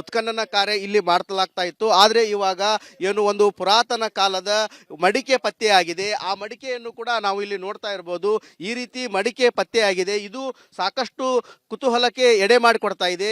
ಉತ್ಖನನ ಕಾರ್ಯ ಇಲ್ಲಿ ಮಾಡ್ತಲಾಗ್ತಾ ಇತ್ತು. ಆದರೆ ಇವಾಗ ಏನು ಒಂದು ಪುರಾತನ ಕಾಲದ ಮಡಿಕೆ ಪತ್ತೆಯಾಗಿದೆ. ಆ ಮಡಿಕೆಯನ್ನು ಕೂಡ ನಾವು ಇಲ್ಲಿ ನೋಡ್ತಾ ಇರ್ಬೋದು. ಈ ರೀತಿ ಮಡಿಕೆ ಪತ್ತೆಯಾಗಿದೆ. ಇದು ಸಾಕಷ್ಟು ಕುತೂಹಲಕ್ಕೆ ಎಡೆ ಮಾಡಿಕೊಡ್ತಾ ಇದೆ.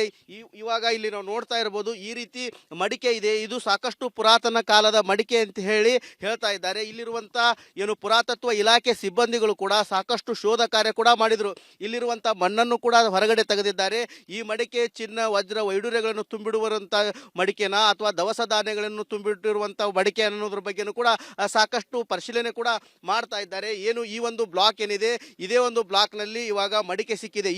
ಇವಾಗ ಇಲ್ಲಿ ನಾವು ನೋಡ್ತಾ ಇರ್ಬೋದು, ಈ ರೀತಿ ಮಡಿಕೆ ಇದೆ. ಇದು ಸಾಕಷ್ಟು ಪುರಾತನ ಕಾಲದ ಮಡಿಕೆ ಅಂತ ಹೇಳಿ ಹೇಳ್ತಾ ಇದ್ದಾರೆ. ಇಲ್ಲಿರುವಂಥ ಏನು ಪುರಾತತ್ವ ಇಲಾಖೆ ಸಿಬ್ಬಂದಿಗಳು ಕೂಡ ಸಾಕಷ್ಟು ಶೋಧ ಕಾರ್ಯ ಕೂಡ ಮಾಡಿದರು. ಇಲ್ಲಿರುವಂಥ ಮಣ್ಣನ್ನು ಕೂಡ ಹೊರಗಡೆ ತೆಗೆದಿದ್ದಾರೆ. ಈ ಮಡಿಕೆ ಚಿನ್ನ, ವಜ್ರ, ವೈಡೂರ್ಯಗಳನ್ನು ತುಂಬಿಡುವಂಥ ಮಡಿಕೆನಾ ಅಥವಾ ದವಸ ಧಾನ್ಯಗಳನ್ನು ತುಂಬಿಟ್ಟಿರುವಂಥ ಮಡಿಕೆ ಅನ್ನೋದ್ರ ಬಗ್ಗೆನೂ ಕೂಡ ಸಾಕಷ್ಟು ಪರಿಶೀಲನೆ ಕೂಡ ಮಾಡ್ತಾ ಇದ್ದಾರೆ. ಏನು ಈ ಒಂದು ಬ್ಲಾಕ್ ಏನಿದೆ, ಇದೇ ಒಂದು ಬ್ಲಾಕ್ನಲ್ಲಿ ಇವಾಗ ಮಡಿಕೆ ಸಿಕ್ಕಿದೆ.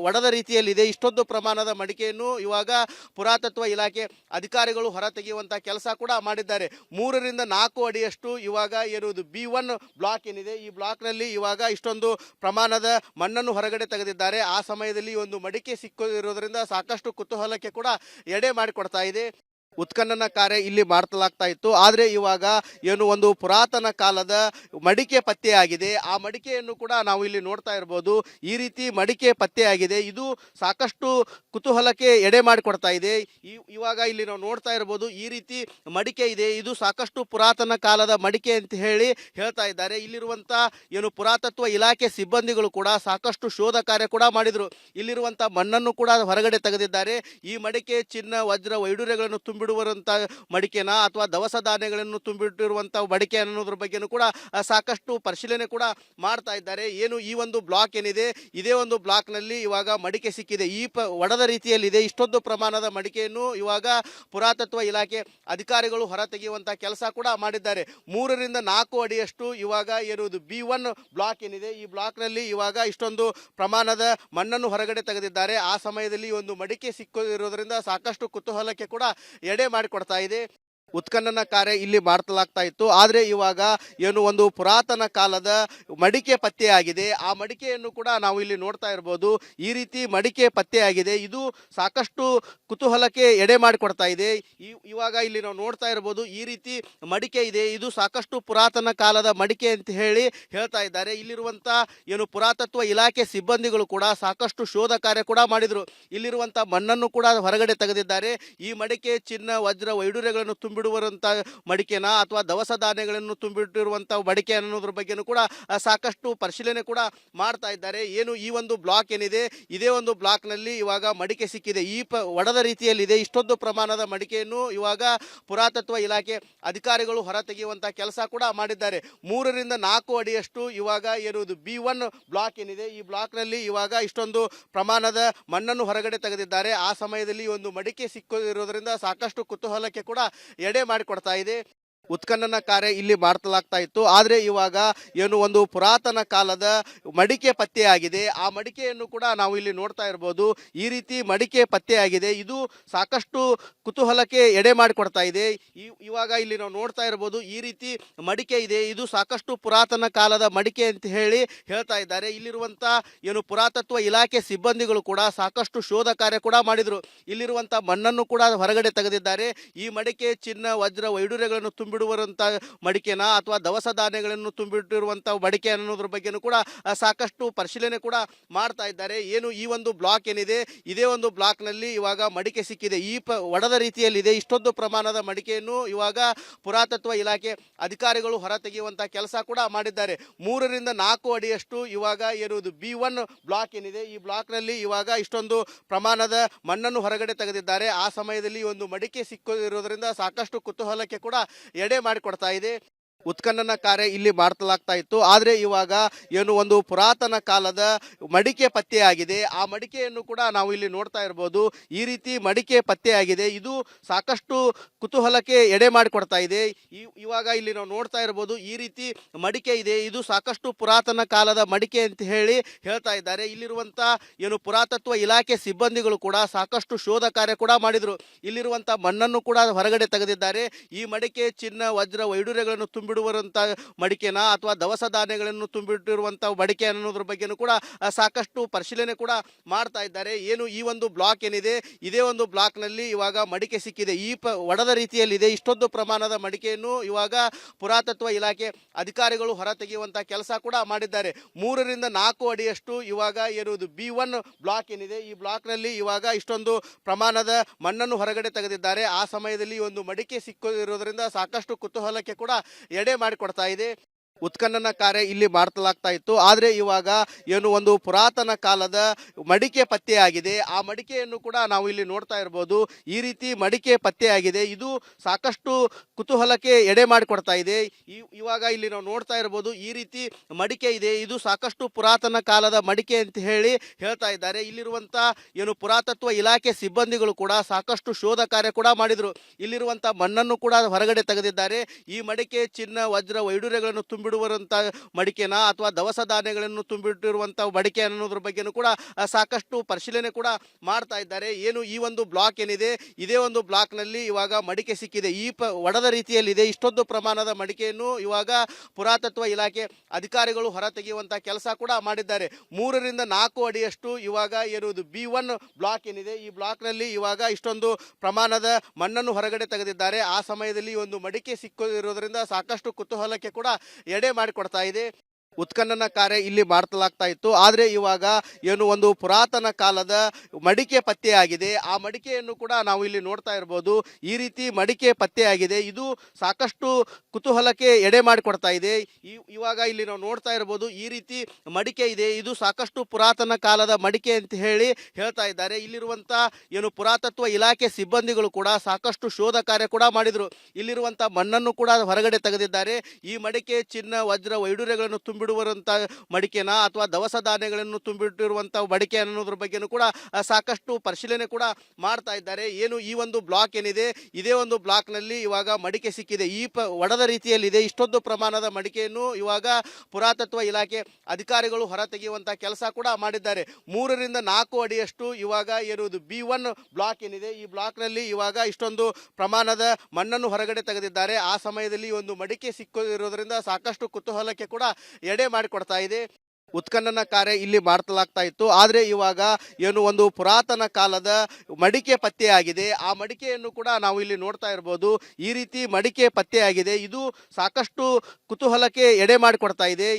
ಒಡೆದ ರೀತಿಯಲ್ಲಿದೆ. ಇಷ್ಟೊಂದು ಪ್ರಮಾಣದ ಮಡಿಕೆಯನ್ನು ಇವಾಗ ಪುರಾತತ್ವ ಇಲಾಖೆ ಅಧಿಕಾರಿಗಳು ಹೊರ ತೆಗೆಯುವಂಥ ಕೆಲಸ ಕೂಡ ಮಾಡಿದ್ದಾರೆ. 3 ರಿಂದ 4 ಅಡಿಯಷ್ಟು ಇವಾಗ ಇರುವುದು B1 ಬ್ಲಾಕ್ ಏನಿದೆ, ಈ ಬ್ಲಾಕ್ನಲ್ಲಿ ಇವಾಗ ಇಷ್ಟೊಂದು ಪ್ರಮಾಣದ ಮಣ್ಣನ್ನು ಹೊರಗಡೆ ತೆಗೆದಿದ್ದಾರೆ. ಆ ಸಮಯದಲ್ಲಿ ಒಂದು ಮಡಿಕೆ ಸಿಕ್ಕಿರೋದ್ರಿಂದ ಸಾಕಷ್ಟು ಕುತೂಹಲಕ್ಕೆ ಕೂಡ ಎಡೆ ಮಾಡಿಕೊಡ್ತಾ ಇದೆ. ಉತ್ಖನನ ಕಾರ್ಯ ಇಲ್ಲಿ ಮಾಡ್ತಲಾಗ್ತಾ ಇತ್ತು. ಆದರೆ ಇವಾಗ ಏನು ಒಂದು ಪುರಾತನ ಕಾಲದ ಮಡಿಕೆ ಪತ್ತೆಯಾಗಿದೆ. ಆ ಮಡಿಕೆಯನ್ನು ಕೂಡ ನಾವು ಇಲ್ಲಿ ನೋಡ್ತಾ ಇರ್ಬೋದು. ಈ ರೀತಿ ಮಡಿಕೆ ಪತ್ತೆಯಾಗಿದೆ. ಇದು ಸಾಕಷ್ಟು ಕುತೂಹಲಕ್ಕೆ ಎಡೆ ಮಾಡಿಕೊಡ್ತಾ ಇದೆ. ಇವಾಗ ಇಲ್ಲಿ ನಾವು ನೋಡ್ತಾ ಇರ್ಬೋದು, ಈ ರೀತಿ ಮಡಿಕೆ ಇದೆ. ಇದು ಸಾಕಷ್ಟು ಪುರಾತನ ಕಾಲದ ಮಡಿಕೆ ಅಂತ ಹೇಳಿ ಹೇಳ್ತಾ ಇದ್ದಾರೆ. ಇಲ್ಲಿರುವಂಥ ಏನು ಪುರಾತತ್ವ ಇಲಾಖೆ ಸಿಬ್ಬಂದಿಗಳು ಕೂಡ ಸಾಕಷ್ಟು ಶೋಧ ಕಾರ್ಯ ಕೂಡ ಮಾಡಿದರು. ಇಲ್ಲಿರುವಂಥ ಮಣ್ಣನ್ನು ಕೂಡ ಹೊರಗಡೆ ತೆಗೆದಿದ್ದಾರೆ. ಈ ಮಡಿಕೆ ಚಿನ್ನ, ವಜ್ರ, ವೈಡೂರ್ಯಗಳನ್ನು ತುಂಬಿಡುವಂಥ ಮಡಿಕೆನಾ ಅಥವಾ ದವಸ ಧಾನ್ಯಗಳನ್ನು ತುಂಬಿಟ್ಟಿರುವಂಥ ಮಡಿಕೆ ಅನ್ನೋದ್ರ ಬಗ್ಗೆನೂ ಕೂಡ ಸಾಕಷ್ಟು ಪರಿಶೀಲನೆ ಕೂಡ ಮಾಡ್ತಾ ಇದ್ದಾರೆ. ಏನು ಈ ಒಂದು ಬ್ಲಾಕ್ ಏನಿದೆ, ಇದೇ ಒಂದು ಬ್ಲಾಕ್ನಲ್ಲಿ ಇವಾಗ ಮಡಿಕೆ ಸಿಕ್ಕಿದೆ. ಒಡೆದ ರೀತಿಯಲ್ಲಿದೆ. ಇಷ್ಟೊಂದು ಪ್ರಮಾಣದ ಮಡಿಕೆಯನ್ನು ಇವಾಗ ಪುರಾತತ್ವ ಇಲಾಖೆ ಅಧಿಕಾರಿಗಳು ಹೊರ ತೆಗೆಯುವಂಥ ಕೆಲಸ ಕೂಡ ಮಾಡಿದ್ದಾರೆ. 3 ರಿಂದ 4 ಅಡಿಯಷ್ಟು ಇವಾಗ ಇರುವುದು B1 ಬ್ಲಾಕ್ ಏನಿದೆ, ಈ ಬ್ಲಾಕ್ನಲ್ಲಿ ಇವಾಗ ಇಷ್ಟೊಂದು ಪ್ರಮಾಣದ ಮಣ್ಣನ್ನು ಹೊರಗಡೆ ತೆಗೆದಿದ್ದಾರೆ. ಆ ಸಮಯದಲ್ಲಿ ಒಂದು ಮಡಿಕೆ ಸಿಕ್ಕಿರೋದ್ರಿಂದ ಸಾಕಷ್ಟು ಕುತೂಹಲಕ್ಕೆ ಕೂಡ ಎಡೆ ಮಾಡಿಕೊಡ್ತಾ ಇದೆ. ಉತ್ಖನನ ಕಾರ್ಯ ಇಲ್ಲಿ ಮಾಡ್ತಲಾಗ್ತಾ ಇತ್ತು. ಆದರೆ ಇವಾಗ ಏನು ಒಂದು ಪುರಾತನ ಕಾಲದ ಮಡಿಕೆ ಪತ್ತೆಯಾಗಿದೆ. ಆ ಮಡಿಕೆಯನ್ನು ಕೂಡ ನಾವು ಇಲ್ಲಿ ನೋಡ್ತಾ ಇರ್ಬೋದು. ಈ ರೀತಿ ಮಡಿಕೆ ಪತ್ತೆಯಾಗಿದೆ. ಇದು ಸಾಕಷ್ಟು ಕುತೂಹಲಕ್ಕೆ ಎಡೆ ಮಾಡಿಕೊಡ್ತಾ ಇದೆ. ಇವಾಗ ಇಲ್ಲಿ ನಾವು ನೋಡ್ತಾ ಇರ್ಬೋದು, ಈ ರೀತಿ ಮಡಿಕೆ ಇದೆ. ಇದು ಸಾಕಷ್ಟು ಪುರಾತನ ಕಾಲದ ಮಡಿಕೆ ಅಂತ ಹೇಳಿ ಹೇಳ್ತಾ ಇದ್ದಾರೆ. ಇಲ್ಲಿರುವಂಥ ಏನು ಪುರಾತತ್ವ ಇಲಾಖೆ ಸಿಬ್ಬಂದಿಗಳು ಕೂಡ ಸಾಕಷ್ಟು ಶೋಧ ಕಾರ್ಯ ಕೂಡ ಮಾಡಿದರು. ಇಲ್ಲಿರುವಂಥ ಮಣ್ಣನ್ನು ಕೂಡ ಹೊರಗಡೆ ತೆಗೆದಿದ್ದಾರೆ. ಈ ಮಡಿಕೆ ಚಿನ್ನ, ವಜ್ರ, ವೈಡೂರ್ಯಗಳನ್ನು ಬಿಡುವಂಥ ಮಡಿಕೆನಾ ಅಥವಾ ದವಸ ಧಾನ್ಯಗಳನ್ನು ತುಂಬಿಟ್ಟಿರುವಂಥ ಮಡಿಕೆ ಅನ್ನೋದ್ರ ಬಗ್ಗೆನೂ ಕೂಡ ಸಾಕಷ್ಟು ಪರಿಶೀಲನೆ ಕೂಡ ಮಾಡ್ತಾ ಇದ್ದಾರೆ. ಏನು ಈ ಒಂದು ಬ್ಲಾಕ್ ಏನಿದೆ, ಇದೇ ಒಂದು ಬ್ಲಾಕ್ನಲ್ಲಿ ಇವಾಗ ಮಡಿಕೆ ಸಿಕ್ಕಿದೆ. ಒಡೆದ ರೀತಿಯಲ್ಲಿದೆ. ಇಷ್ಟೊಂದು ಪ್ರಮಾಣದ ಮಡಿಕೆಯನ್ನು ಇವಾಗ ಪುರಾತತ್ವ ಇಲಾಖೆ ಅಧಿಕಾರಿಗಳು ಹೊರ ತೆಗೆಯುವಂಥ ಕೆಲಸ ಕೂಡ ಮಾಡಿದ್ದಾರೆ. 3 ರಿಂದ 4 ಅಡಿಯಷ್ಟು ಇವಾಗ ಇರುವುದು B1 ಬ್ಲಾಕ್ ಏನಿದೆ, ಈ ಬ್ಲಾಕ್ನಲ್ಲಿ ಇವಾಗ ಇಷ್ಟೊಂದು ಪ್ರಮಾಣದ ಮಣ್ಣನ್ನು ಹೊರಗಡೆ ತೆಗೆದಿದ್ದಾರೆ. ಆ ಸಮಯದಲ್ಲಿ ಒಂದು ಮಡಿಕೆ ಸಿಕ್ಕಿರೋದ್ರಿಂದ ಸಾಕಷ್ಟು ಕುತೂಹಲಕ್ಕೆ ಕೂಡ ಎಡೆ ಮಾಡಿಕೊಡ್ತಾ ಇದೆ. ಉತ್ಖನನ ಕಾರ್ಯ ಇಲ್ಲಿ ಮಾಡ್ತಲಾಗ್ತಾ ಇತ್ತು. ಆದರೆ ಇವಾಗ ಏನು ಒಂದು ಪುರಾತನ ಕಾಲದ ಮಡಿಕೆ ಪತ್ತೆಯಾಗಿದೆ. ಆ ಮಡಿಕೆಯನ್ನು ಕೂಡ ನಾವು ಇಲ್ಲಿ ನೋಡ್ತಾ ಇರ್ಬೋದು. ಈ ರೀತಿ ಮಡಿಕೆ ಪತ್ತೆಯಾಗಿದೆ. ಇದು ಸಾಕಷ್ಟು ಕುತೂಹಲಕ್ಕೆ ಎಡೆ ಮಾಡಿಕೊಡ್ತಾ ಇದೆ. ಇವಾಗ ಇಲ್ಲಿ ನಾವು ನೋಡ್ತಾ ಇರ್ಬೋದು, ಈ ರೀತಿ ಮಡಿಕೆ ಇದೆ. ಇದು ಸಾಕಷ್ಟು ಪುರಾತನ ಕಾಲದ ಮಡಿಕೆ ಅಂತ ಹೇಳಿ ಹೇಳ್ತಾ ಇದ್ದಾರೆ. ಇಲ್ಲಿರುವಂಥ ಏನು ಪುರಾತತ್ವ ಇಲಾಖೆ ಸಿಬ್ಬಂದಿಗಳು ಕೂಡ ಸಾಕಷ್ಟು ಶೋಧ ಕಾರ್ಯ ಕೂಡ ಮಾಡಿದರು. ಇಲ್ಲಿರುವಂಥ ಮಣ್ಣನ್ನು ಕೂಡ ಹೊರಗಡೆ ತೆಗೆದಿದ್ದಾರೆ. ಈ ಮಡಿಕೆ ಚಿನ್ನ, ವಜ್ರ, ವೈಡೂರ್ಯಗಳನ್ನು ಬಿಡುವಂಥ ಮಡಿಕೆನಾ ಅಥವಾ ದವಸ ಧಾನ್ಯಗಳನ್ನು ತುಂಬಿಟ್ಟಿರುವಂಥ ಮಡಿಕೆ ಅನ್ನೋದ್ರ ಬಗ್ಗೆನೂ ಕೂಡ ಸಾಕಷ್ಟು ಪರಿಶೀಲನೆ ಕೂಡ ಮಾಡ್ತಾ ಇದ್ದಾರೆ. ಏನು ಈ ಒಂದು ಬ್ಲಾಕ್ ಏನಿದೆ, ಇದೇ ಒಂದು ಬ್ಲಾಕ್ನಲ್ಲಿ ಇವಾಗ ಮಡಿಕೆ ಸಿಕ್ಕಿದೆ. ಒಡೆದ ರೀತಿಯಲ್ಲಿದೆ. ಇಷ್ಟೊಂದು ಪ್ರಮಾಣದ ಮಡಿಕೆಯನ್ನು ಇವಾಗ ಪುರಾತತ್ವ ಇಲಾಖೆ ಅಧಿಕಾರಿಗಳು ಹೊರ ತೆಗೆಯುವಂಥ ಕೆಲಸ ಕೂಡ ಮಾಡಿದ್ದಾರೆ. 3 ರಿಂದ 4 ಅಡಿಯಷ್ಟು ಇವಾಗ ಇರುವುದು B1 ಬ್ಲಾಕ್ ಏನಿದೆ, ಈ ಬ್ಲಾಕ್ನಲ್ಲಿ ಇವಾಗ ಇಷ್ಟೊಂದು ಪ್ರಮಾಣದ ಮಣ್ಣನ್ನು ಹೊರಗಡೆ ತೆಗೆದಿದ್ದಾರೆ. ಆ ಸಮಯದಲ್ಲಿ ಒಂದು ಮಡಿಕೆ ಸಿಕ್ಕಿರೋದ್ರಿಂದ ಸಾಕಷ್ಟು ಕುತೂಹಲಕ್ಕೆ ಕೂಡ ಎಡೆ ಮಾಡಿಕೊಡ್ತಾ ಇದೆ. ಉತ್ಖನನ ಕಾರ್ಯ ಇಲ್ಲಿ ಮಾಡ್ತಲಾಗ್ತಾ ಇತ್ತು. ಆದರೆ ಇವಾಗ ಏನು ಒಂದು ಪುರಾತನ ಕಾಲದ ಮಡಿಕೆ ಪತ್ತೆಯಾಗಿದೆ. ಆ ಮಡಿಕೆಯನ್ನು ಕೂಡ ನಾವು ಇಲ್ಲಿ ನೋಡ್ತಾ ಇರ್ಬೋದು. ಈ ರೀತಿ ಮಡಿಕೆ ಪತ್ತೆಯಾಗಿದೆ. ಇದು ಸಾಕಷ್ಟು ಕುತೂಹಲಕ್ಕೆ ಎಡೆ ಮಾಡಿಕೊಡ್ತಾ ಇದೆ. ಇವಾಗ ಇಲ್ಲಿ ನಾವು ನೋಡ್ತಾ ಇರ್ಬೋದು, ಈ ರೀತಿ ಮಡಿಕೆ ಇದೆ. ಇದು ಸಾಕಷ್ಟು ಪುರಾತನ ಕಾಲದ ಮಡಿಕೆ ಅಂತ ಹೇಳಿ ಹೇಳ್ತಾ ಇದ್ದಾರೆ. ಇಲ್ಲಿರುವಂಥ ಏನು ಪುರಾತತ್ವ ಇಲಾಖೆ ಸಿಬ್ಬಂದಿಗಳು ಕೂಡ ಸಾಕಷ್ಟು ಶೋಧ ಕಾರ್ಯ ಕೂಡ ಮಾಡಿದರು. ಇಲ್ಲಿರುವಂಥ ಮಣ್ಣನ್ನು ಕೂಡ ಹೊರಗಡೆ ತೆಗೆದಿದ್ದಾರೆ. ಈ ಮಡಿಕೆ ಚಿನ್ನ, ವಜ್ರ, ವೈಡೂರ್ಯಗಳನ್ನು ತುಂಬಿಡುವಂಥ ಮಡಿಕೆನ ಅಥವಾ ದವಸ ಧಾನ್ಯಗಳನ್ನು ತುಂಬಿಟ್ಟಿರುವಂಥ ಮಡಿಕೆ ಅನ್ನೋದ್ರ ಬಗ್ಗೆನೂ ಕೂಡ ಸಾಕಷ್ಟು ಪರಿಶೀಲನೆ ಕೂಡ ಮಾಡ್ತಾ ಇದ್ದಾರೆ. ಏನು ಈ ಒಂದು ಬ್ಲಾಕ್ ಏನಿದೆ, ಇದೇ ಒಂದು ಬ್ಲಾಕ್ನಲ್ಲಿ ಇವಾಗ ಮಡಿಕೆ ಸಿಕ್ಕಿದೆ. ಈ ಒಡೆದ ರೀತಿಯಲ್ಲಿದೆ. ಇಷ್ಟೊಂದು ಪ್ರಮಾಣದ ಮಡಿಕೆಯನ್ನು ಇವಾಗ ಪುರಾತತ್ವ ಇಲಾಖೆ ಅಧಿಕಾರಿಗಳು ಹೊರ ತೆಗೆಯುವಂಥ ಕೆಲಸ ಕೂಡ ಮಾಡಿದ್ದಾರೆ. 3ರಿಂದ 4 ಅಡಿಯಷ್ಟು ಇವಾಗ ಇರುವುದು B1 ಬ್ಲಾಕ್ ಏನಿದೆ, ಈ ಬ್ಲಾಕ್ನಲ್ಲಿ ಇವಾಗ ಇಷ್ಟೊಂದು ಪ್ರಮಾಣದ ಮಣ್ಣನ್ನು ಹೊರಗಡೆ ತೆಗೆದಿದ್ದಾರೆ. ಆ ಸಮಯದಲ್ಲಿ ಈ ಒಂದು ಮಡಿಕೆ ಸಿಕ್ಕಿರೋದ್ರಿಂದ ಸಾಕಷ್ಟು ಕುತೂಹಲಕ್ಕೆ ಕೂಡ ಎಡೆ ಮಾಡಿಕೊಡ್ತಾ ಇದೆ. ಉತ್ಖನನ ಕಾರ್ಯ ಇಲ್ಲಿ ಮಾಡಲಾಗ್ತಾ ಇತ್ತು. ಆದರೆ ಇವಾಗ ಏನು ಒಂದು ಪುರಾತನ ಕಾಲದ ಮಡಿಕೆ ಪತ್ತೆಯಾಗಿದೆ. ಆ ಮಡಿಕೆಯನ್ನು ಕೂಡ ನಾವು ಇಲ್ಲಿ ನೋಡ್ತಾ ಇರ್ಬೋದು. ಈ ರೀತಿ ಮಡಿಕೆ ಪತ್ತೆಯಾಗಿದೆ. ಇದು ಸಾಕಷ್ಟು ಕುತೂಹಲಕ್ಕೆ ಎಡೆ ಮಾಡಿಕೊಡ್ತಾ ಇದೆ. ಇವಾಗ ಇಲ್ಲಿ ನಾವು ನೋಡ್ತಾ ಇರ್ಬೋದು, ಈ ರೀತಿ ಮಡಿಕೆ ಇದೆ. ಇದು ಸಾಕಷ್ಟು ಪುರಾತನ ಕಾಲದ ಮಡಿಕೆ ಅಂತ ಹೇಳಿ ಹೇಳ್ತಾ ಇದ್ದಾರೆ. ಇಲ್ಲಿರುವಂಥ ಏನು ಪುರಾತತ್ವ ಇಲಾಖೆ ಸಿಬ್ಬಂದಿಗಳು ಕೂಡ ಸಾಕಷ್ಟು ಶೋಧ ಕಾರ್ಯ ಕೂಡ ಮಾಡಿದರು. ಇಲ್ಲಿರುವಂಥ ಮಣ್ಣನ್ನು ಕೂಡ ಹೊರಗಡೆ ತೆಗೆದಿದ್ದಾರೆ. ಈ ಮಡಿಕೆ ಚಿನ್ನ, ವಜ್ರ, ವೈಡೂರ್ಯಗಳನ್ನು ತುಂಬಿಡುವಂಥ ಮಡಿಕೆನ ಅಥವಾ ದವಸ ಧಾನ್ಯಗಳನ್ನು ತುಂಬಿಟ್ಟಿರುವಂಥ ಮಡಿಕೆ ಅನ್ನೋದ್ರ ಬಗ್ಗೆನೂ ಕೂಡ ಸಾಕಷ್ಟು ಪರಿಶೀಲನೆ ಕೂಡ ಮಾಡ್ತಾ ಇದ್ದಾರೆ. ಏನು ಈ ಒಂದು ಬ್ಲಾಕ್ ಏನಿದೆ, ಇದೇ ಒಂದು ಬ್ಲಾಕ್ನಲ್ಲಿ ಇವಾಗ ಮಡಿಕೆ ಸಿಕ್ಕಿದೆ. ಈ ಒಡೆದ ರೀತಿಯಲ್ಲಿದೆ. ಇಷ್ಟೊಂದು ಪ್ರಮಾಣದ ಮಡಿಕೆಯನ್ನು ಇವಾಗ ಪುರಾತತ್ವ ಇಲಾಖೆ ಅಧಿಕಾರಿಗಳು ಹೊರ ತೆಗೆಯುವಂಥ ಕೆಲಸ ಕೂಡ ಮಾಡಿದ್ದಾರೆ. 3ರಿಂದ 4 ಅಡಿಯಷ್ಟು ಇವಾಗ ಇರುವುದು B1 ಬ್ಲಾಕ್ ಏನಿದೆ, ಈ ಬ್ಲಾಕ್ನಲ್ಲಿ ಇವಾಗ ಇಷ್ಟೊಂದು ಪ್ರಮಾಣದ ಮಣ್ಣನ್ನು ಹೊರಗಡೆ ತೆಗೆದಿದ್ದಾರೆ. ಆ ಸಮಯದಲ್ಲಿ ಒಂದು ಮಡಿಕೆ ಸಿಕ್ಕಿರೋದ್ರಿಂದ ಸಾಕಷ್ಟು ಕುತೂಹಲಕ್ಕೆ ಕೂಡ ಎಡೆ ಮಾಡಿಕೊಡ್ತಾ ಇದೆ. ಉತ್ಖನನ ಕಾರ್ಯ ಇಲ್ಲಿ ಮಾಡಲಾಗ್ತಾ ಇತ್ತು. ಆದರೆ ಇವಾಗ ಏನು ಒಂದು ಪುರಾತನ ಕಾಲದ ಮಡಿಕೆ ಪತ್ತೆಯಾಗಿದೆ. ಆ ಮಡಿಕೆಯನ್ನು ಕೂಡ ನಾವು ಇಲ್ಲಿ ನೋಡ್ತಾ ಇರ್ಬೋದು. ಈ ರೀತಿ ಮಡಿಕೆ ಪತ್ತೆಯಾಗಿದೆ. ಇದು ಸಾಕಷ್ಟು ಕುತೂಹಲಕ್ಕೆ ಎಡೆ ಮಾಡಿಕೊಡ್ತಾ ಇದೆ. ಇವಾಗ ಇಲ್ಲಿ ನಾವು ನೋಡ್ತಾ ಇರ್ಬೋದು, ಈ ರೀತಿ ಮಡಿಕೆ ಇದೆ. ಇದು ಸಾಕಷ್ಟು ಪುರಾತನ ಕಾಲದ ಮಡಿಕೆ ಅಂತ ಹೇಳಿ ಹೇಳ್ತಾ ಇದ್ದಾರೆ. ಇಲ್ಲಿರುವಂಥ ಏನು ಪುರಾತತ್ವ ಇಲಾಖೆ ಸಿಬ್ಬಂದಿಗಳು ಕೂಡ ಸಾಕಷ್ಟು ಶೋಧ ಕಾರ್ಯ ಕೂಡ ಮಾಡಿದರು. ಇಲ್ಲಿರುವಂಥ ಮಣ್ಣನ್ನು ಕೂಡ ಹೊರಗಡೆ ತೆಗೆದಿದ್ದಾರೆ. ಈ ಮಡಿಕೆ ಚಿನ್ನ, ವಜ್ರ, ವೈಡೂರ್ಯಗಳನ್ನು ತುಂಬಿಡುವಂಥ ಮಡಿಕೆನ ಅಥವಾ ದವಸ ಧಾನ್ಯಗಳನ್ನು ತುಂಬಿಟ್ಟಿರುವಂಥ ಮಡಿಕೆ ಅನ್ನೋದ್ರ ಬಗ್ಗೆನೂ ಕೂಡ ಸಾಕಷ್ಟು ಪರಿಶೀಲನೆ ಕೂಡ ಮಾಡ್ತಾ ಇದ್ದಾರೆ. ಏನು ಈ ಒಂದು ಬ್ಲಾಕ್ ಏನಿದೆ, ಇದೇ ಒಂದು ಬ್ಲಾಕ್ನಲ್ಲಿ ಇವಾಗ ಮಡಿಕೆ ಸಿಕ್ಕಿದೆ. ಈ ಒಡೆದ ರೀತಿಯಲ್ಲಿದೆ. ಇಷ್ಟೊಂದು ಪ್ರಮಾಣದ ಮಡಿಕೆಯನ್ನು ಇವಾಗ ಪುರಾತತ್ವ ಇಲಾಖೆ ಅಧಿಕಾರಿಗಳು ಹೊರ ತೆಗೆಯುವಂಥ ಕೆಲಸ ಕೂಡ ಮಾಡಿದ್ದಾರೆ. 3ರಿಂದ 4 ಅಡಿಯಷ್ಟು ಇವಾಗ ಇರುವುದು B1 ಬ್ಲಾಕ್ ಏನಿದೆ, ಈ ಬ್ಲಾಕ್ನಲ್ಲಿ ಇವಾಗ ಇಷ್ಟೊಂದು ಪ್ರಮಾಣದ ಮಣ್ಣನ್ನು ಹೊರಗಡೆ ತೆಗೆದಿದ್ದಾರೆ. ಆ ಸಮಯದಲ್ಲಿ ಒಂದು ಮಡಿಕೆ ಸಿಕ್ಕಿರೋದ್ರಿಂದ ಸಾಕಷ್ಟು ಕುತೂಹಲಕ್ಕೆ ಕೂಡ ಎಡೆ ಮಾಡಿಕೊಡ್ತಾ ಇದೆ. ಉತ್ಖನನ ಕಾರ್ಯ ಇಲ್ಲಿ ಮಾಡಲಾಗ್ತಾ ಇತ್ತು. ಆದರೆ ಇವಾಗ ಏನು ಒಂದು ಪುರಾತನ ಕಾಲದ ಮಡಿಕೆ ಪತ್ತೆಯಾಗಿದೆ. ಆ ಮಡಿಕೆಯನ್ನು ಕೂಡ ನಾವು ಇಲ್ಲಿ ನೋಡ್ತಾ ಇರ್ಬೋದು. ಈ ರೀತಿ ಮಡಿಕೆ ಪತ್ತೆಯಾಗಿದೆ. ಇದು ಸಾಕಷ್ಟು ಕುತೂಹಲಕ್ಕೆ ಎಡೆ ಮಾಡಿಕೊಡ್ತಾ ಇದೆ.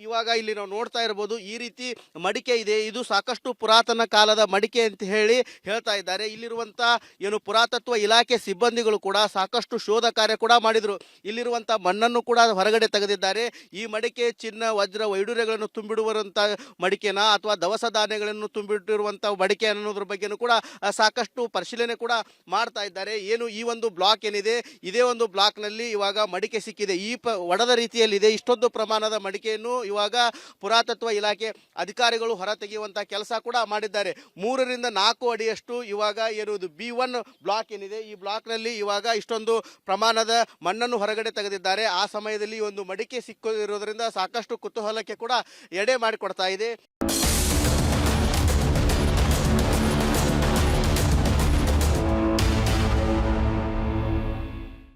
ಇವಾಗ ಇಲ್ಲಿ ನಾವು ನೋಡ್ತಾ ಇರ್ಬೋದು, ಈ ರೀತಿ ಮಡಿಕೆ ಇದೆ. ಇದು ಸಾಕಷ್ಟು ಪುರಾತನ ಕಾಲದ ಮಡಿಕೆ ಅಂತ ಹೇಳಿ ಹೇಳ್ತಾ ಇದ್ದಾರೆ. ಇಲ್ಲಿರುವಂಥ ಏನು ಪುರಾತತ್ವ ಇಲಾಖೆ ಸಿಬ್ಬಂದಿಗಳು ಕೂಡ ಸಾಕಷ್ಟು ಶೋಧ ಕಾರ್ಯ ಕೂಡ ಮಾಡಿದರು. ಇಲ್ಲಿರುವಂಥ ಮಣ್ಣನ್ನು ಕೂಡ ಹೊರಗಡೆ ತೆಗೆದಿದ್ದಾರೆ. ಈ ಮಡಿಕೆ ಚಿನ್ನ, ವಜ್ರ, ವೈಡೂರ್ಯಗಳನ್ನು ತುಂಬಿಡುವಂಥ ಮಡಿಕೆನ ಅಥವಾ ದವಸ ಧಾನ್ಯಗಳನ್ನು ತುಂಬಿಟ್ಟಿರುವಂಥ ಮಡಿಕೆ ಅನ್ನೋದ್ರ ಬಗ್ಗೆನೂ ಕೂಡ ಸಾಕಷ್ಟು ಪರಿಶೀಲನೆ ಕೂಡ ಮಾಡ್ತಾ ಇದ್ದಾರೆ. ಏನು ಈ ಒಂದು ಬ್ಲಾಕ್ ಏನಿದೆ, ಇದೇ ಒಂದು ಬ್ಲಾಕ್ನಲ್ಲಿ ಇವಾಗ ಮಡಿಕೆ ಸಿಕ್ಕಿದೆ. ಈ ಒಡೆದ ರೀತಿಯಲ್ಲಿದೆ. ಇಷ್ಟೊಂದು ಪ್ರಮಾಣದ ಮಡಿಕೆಯನ್ನು ಇವಾಗ ಪುರಾತತ್ವ ಇಲಾಖೆ ಅಧಿಕಾರಿಗಳು ಹೊರ ತೆಗೆಯುವಂಥ ಕೆಲಸ ಕೂಡ ಮಾಡಿದ್ದಾರೆ. 3ರಿಂದ 4 ಅಡಿಯಷ್ಟು ಇವಾಗ ಇರುವುದು B1 ಬ್ಲಾಕ್ ಏನಿದೆ, ಈ ಬ್ಲಾಕ್ನಲ್ಲಿ ಇವಾಗ ಇಷ್ಟೊಂದು ಪ್ರಮಾಣದ ಮಣ್ಣನ್ನು ಹೊರಗಡೆ ತೆಗೆದಿದ್ದಾರೆ. ಆ ಸಮಯದಲ್ಲಿ ಒಂದು ಮಡಿಕೆ ಸಿಕ್ಕಿರೋದ್ರಿಂದ ಸಾಕಷ್ಟು ಕುತೂಹಲಕ್ಕೆ ಕೂಡ ಎಡೆ ಮಾಡಿಕೊಡ್ತಾ ಇದೆ.